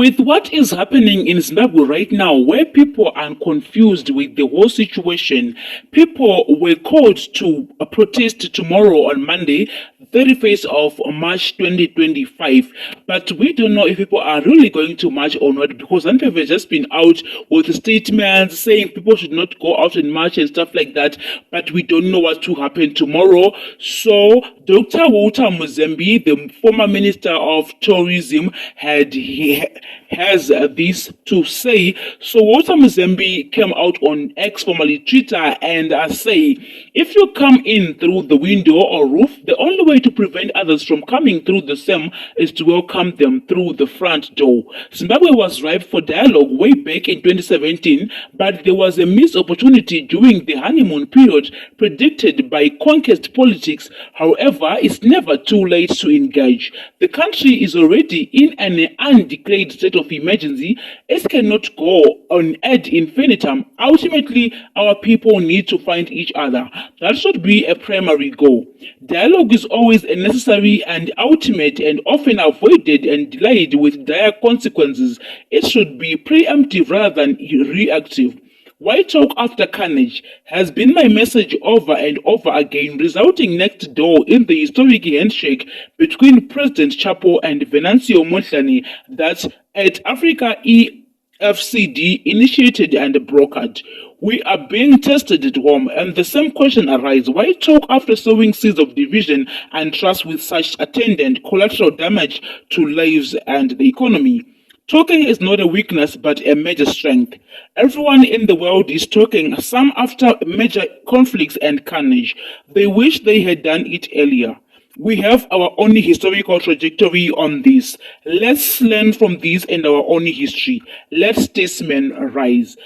With what is happening in Zimbabwe right now, where people are confused with the whole situation, people were called to protest tomorrow on Monday, 31st of March 2025. But we don't know if people are really going to march or not, because some people have just been out with statements saying people should not go out and march and stuff like that. But we don't know what to happen tomorrow. So Dr. Emergency-Mzembi, the former Minister of Tourism, has this to say. So Emergency-Mzembi came out on X, formerly Twitter, and say, if you come in through the window or roof, the only way to prevent others from coming through the same is to welcome them through the front door. Zimbabwe was ripe for dialogue way back in 2017, but there was a missed opportunity during the honeymoon period predicted by conquest politics. However, it's never too late to engage. The country is already in an undeclared state of emergency. It cannot go on ad infinitum. Ultimately, our people need to find each other. That should be a primary goal. Dialogue is always a necessary and ultimate, and often avoided and delayed with dire consequences. It should be preemptive rather than reactive. Why talk after carnage has been my message over and over again, resulting next door in the historic handshake between President Chapo and Venancio Motlane that at Africa EFCD initiated and brokered. We are being tested at home, and the same question arises: why talk after sowing seeds of division and trust with such attendant collateral damage to lives and the economy? Talking is not a weakness but a major strength. Everyone in the world is talking, some after major conflicts and carnage. They wish they had done it earlier. We have our own historical trajectory on this. Let's learn from this and our own history. Let statesmen rise.